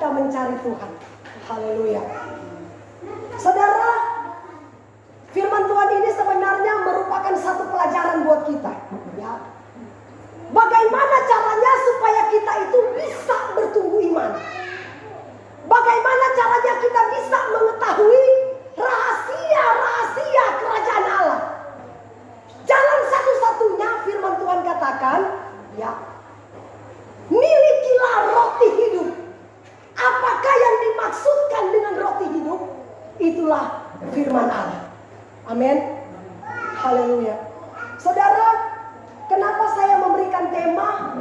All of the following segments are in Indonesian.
kita mencari Tuhan. Haleluya. Saudara, firman Tuhan ini sebenarnya merupakan satu pelajaran buat kita, ya. Bagaimana caranya supaya kita itu bisa bertumbuh iman? Bagaimana caranya kita bisa mengetahui rahasia-rahasia kerajaan Allah? Jalan satu-satunya firman Tuhan katakan, ya, milikilah roti hidup. Apakah yang dimaksudkan dengan roti hidup? Itulah firman Allah. Amin. Haleluya. Saudara, kenapa saya memberikan tema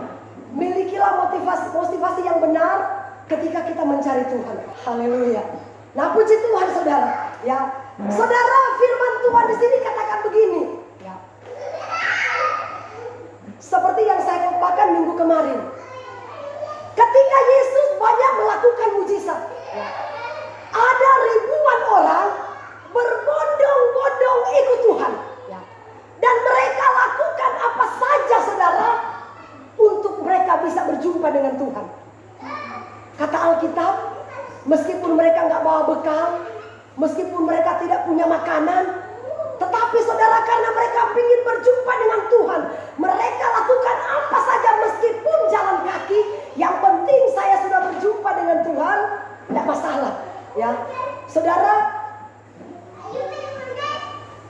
milikilah motivasi yang benar ketika kita mencari Tuhan? Haleluya. Nah, puji Tuhan saudara. Ya, saudara, firman Tuhan di sini katakan begini. Ya. Seperti yang saya katakan minggu kemarin. Ketika Yesus banyak melakukan mujizat, ya, ada ribuan orang berbondong-bondong ikut Tuhan, ya. Dan mereka lakukan apa saja saudara untuk mereka bisa berjumpa dengan Tuhan. Kata Alkitab, meskipun mereka nggak bawa bekal, meskipun mereka tidak punya makanan, tetapi saudara, karena mereka ingin berjumpa dengan Tuhan, mereka lakukan apa saja meskipun jalan kaki. Yang penting saya sudah berjumpa dengan Tuhan, tidak masalah, ya. Saudara,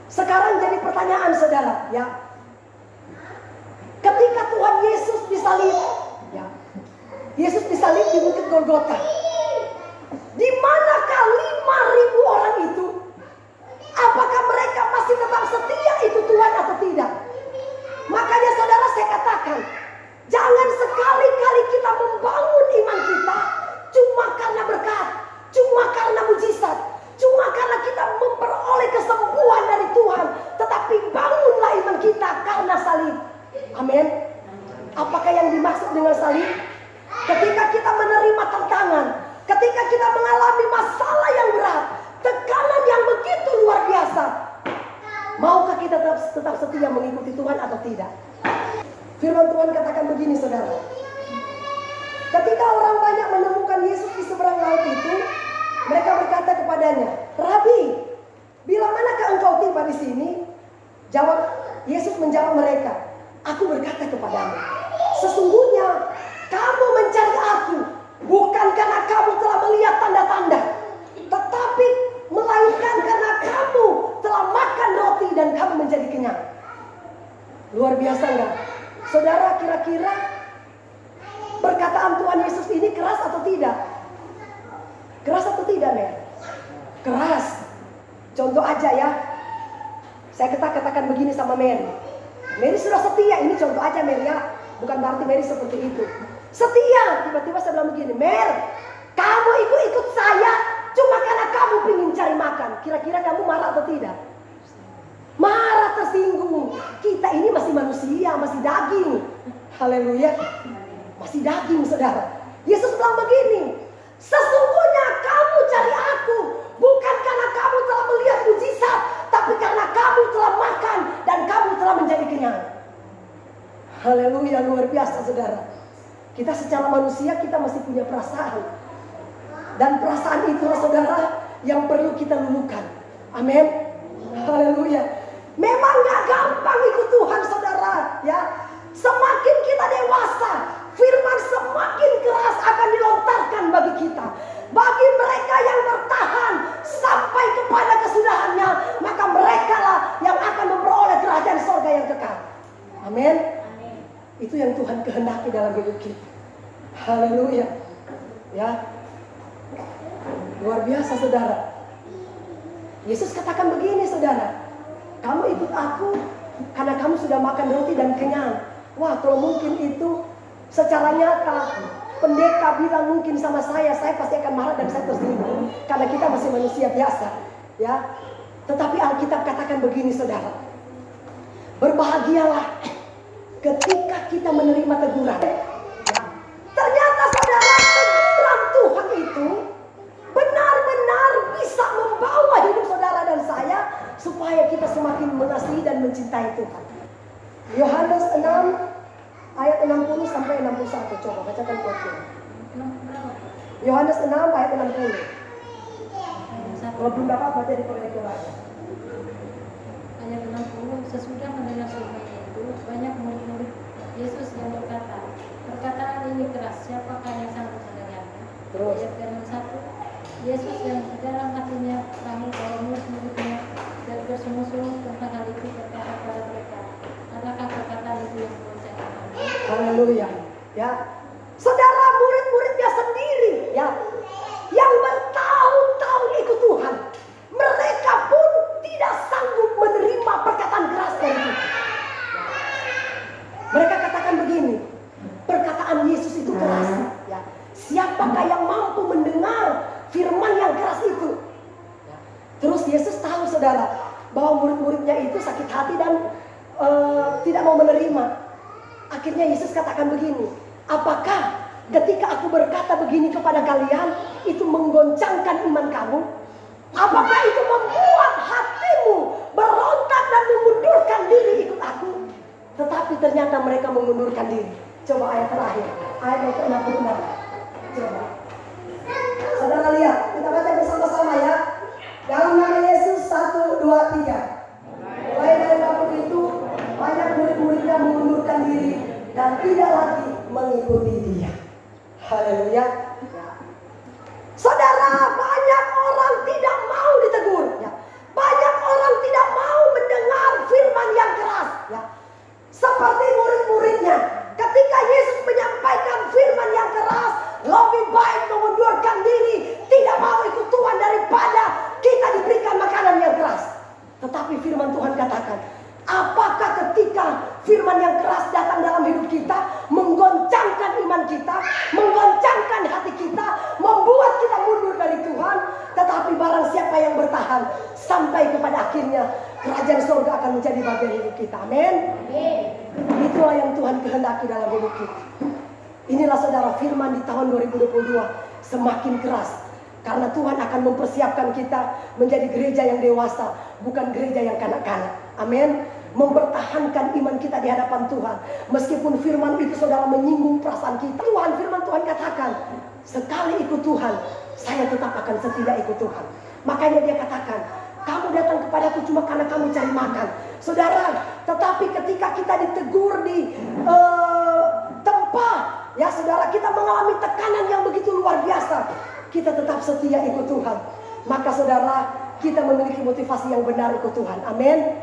sekarang jadi pertanyaan saudara, ya. Ketika Tuhan Yesus disalib, ya, Yesus disalib di Bukit Golgota. Di manakah 5.000 orang itu? Apakah mereka masih tetap setia itu Tuhan atau tidak? Makanya saudara, saya katakan, jangan sekali-kali kita membangun iman kita cuma karena berkat, cuma karena mujizat, cuma karena kita memperoleh kesembuhan dari Tuhan. Tetapi bangunlah iman kita karena salib. Amin. Apakah yang dimaksud dengan salib? Ketika kita menerima tantangan, ketika kita mengalami masalah yang berat, tekanan yang begitu luar biasa, maukah kita tetap setia mengikuti Tuhan atau tidak? Firman Tuhan katakan begini saudara. Ketika orang banyak menemukan Yesus di seberang laut itu, mereka berkata kepadanya, "Rabi, bila manakah engkau tiba di sini?" Yesus menjawab mereka, "Aku berkata kepadamu, sesungguhnya kamu mencari aku bukan karena kamu telah melihat tanda-tanda, tetapi melainkan karena kamu telah makan roti dan kamu menjadi kenyang." Luar biasa enggak? Saudara, kira-kira perkataan Tuhan Yesus ini keras atau tidak? Keras atau tidak, Mer? Keras. Contoh aja ya. Saya katakan begini sama Mary. Mary sudah setia, ini contoh aja Mary ya. Bukan berarti Mary seperti itu. Setia, tiba-tiba saya bilang begini, "Mer, kamu ikut saya cuma karena kamu ingin cari makan." Kira-kira kamu marah atau tidak? Marah, tersinggung. Kita ini masih manusia, masih daging. Haleluya. Masih daging saudara. Yesus bilang begini, "Sesungguhnya kamu cari aku bukan karena kamu telah melihat mujizat, tapi karena kamu telah makan dan kamu telah menjadi kenyang." Haleluya, luar biasa saudara. Kita secara manusia kita masih punya perasaan. Dan perasaan itulah saudara yang perlu kita lulukan. Amin. Haleluya. Memang gak gampang ikut Tuhan saudara, ya. Semakin kita dewasa, firman semakin keras akan dilontarkan bagi kita. Bagi mereka yang bertahan sampai kepada kesudahannya, maka mereka lah yang akan memperoleh kerajaan surga yang kekal. Amin. Itu yang Tuhan kehendaki dalam hidup kita. Haleluya. Ya. Luar biasa saudara. Yesus katakan begini saudara, "Kamu ikut aku karena kamu sudah makan roti dan kenyang." Wah, kalau mungkin itu secara nyata pendeta bilang mungkin sama saya pasti akan marah dan saya tersinggung. Karena kita masih manusia biasa, ya. Tetapi Alkitab katakan begini saudara, berbahagialah ketika kita menerima teguran. Ya. Ternyata saudara, teguran Tuhan itu benar-benar bisa membawa hidup saudara dan saya supaya kita semakin mengasihi dan mencintai Tuhan. Yohanes 6 ayat 60 sampai 61. Coba bacakan buat kita. Yohanes 6 ayat 60. Kalau belum dapat baca di proyektor aja. Ayat 60, sesudah mendengar firman-Nya itu, banyak murid-murid Yesus yang berkata, perkataan ini keras, siapakah yang sanggup mendengarnya? Terus. Ayat ke-61, Yesus yang di dalam hatinya tahu bahwa murid-muridnya bersungut-sungut tentang hal itu berkata kepada mereka, adakah perkataan itu yang memboncengkan kamu? Haleluya. Ya. Saudara, murid-muridnya sendiri ya yang bertahun-tahun ikut Tuhan, mereka pun tidak sanggup menerima perkataan keras dari Tuhan. Mereka katakan begini, perkataan Yesus itu keras ya. Siapakah yang mampu mendengar firman yang keras itu? Ya. Terus Yesus tahu saudara bahwa murid-muridnya itu sakit hati dan tidak mau menerima. Akhirnya Yesus katakan begini, apakah ketika aku berkata begini kepada kalian itu menggoncangkan iman kamu? Apakah itu membuat hatimu berontak dan memundurkan diri ikut aku? Tetapi ternyata mereka mengundurkan diri. Coba ayat terakhir, ayat yang ke-66. Coba saudara lihat, kita baca bersama-sama ya. Dalam nama Yesus, 1, 2, 3. Mulai dari waktu itu banyak murid-muridnya mengundurkan diri dan tidak lagi mengikuti dia. Haleluya. Saudara, banyak orang tidak mau ditegur ya. Banyak orang tidak mau mendengar firman yang keras ya. Seperti murid-muridnya, ketika Yesus menyampaikan firman yang keras, lebih baik mengundurkan diri, tidak mau ikut Tuhan daripada kita diberikan makanan yang keras. Tetapi firman Tuhan katakan, apakah ketika firman yang keras datang dalam hidup kita, menggoncangkan iman kita, menggoncangkan hati kita, membuat kita mundur dari Tuhan. Tetapi barang siapa yang bertahan sampai kepada akhirnya, kerajaan surga akan menjadi bagian hidup kita. Amin. Itulah yang Tuhan kehendaki dalam hidup kita. Inilah saudara firman di tahun 2022 semakin keras. Karena Tuhan akan mempersiapkan kita menjadi gereja yang dewasa, bukan gereja yang kanak-kanak. Amin. Mempertahankan iman kita di hadapan Tuhan. Meskipun firman itu saudara menyinggung perasaan kita. Firman Tuhan katakan, sekali ikut Tuhan, saya tetap akan setia ikut Tuhan. Makanya dia katakan, kamu datang kepadaku cuma karena kamu cari makan. Saudara, tetapi ketika kita ditegur di tempat, ya saudara, kita mengalami tekanan yang begitu luar biasa, kita tetap setia ikut Tuhan. Maka saudara, kita memiliki motivasi yang benar ikut Tuhan. Amin.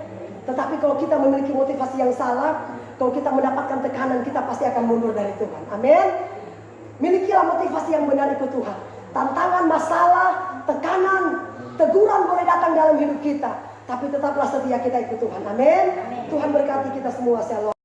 Tetapi kalau kita memiliki motivasi yang salah, kalau kita mendapatkan tekanan, kita pasti akan mundur dari Tuhan. Amin. Milikilah motivasi yang benar ikut Tuhan. Tantangan, masalah, tekanan, teguran boleh datang dalam hidup kita, tapi tetaplah setia kita ikut Tuhan. Amin. Tuhan berkati kita semua. Shalom.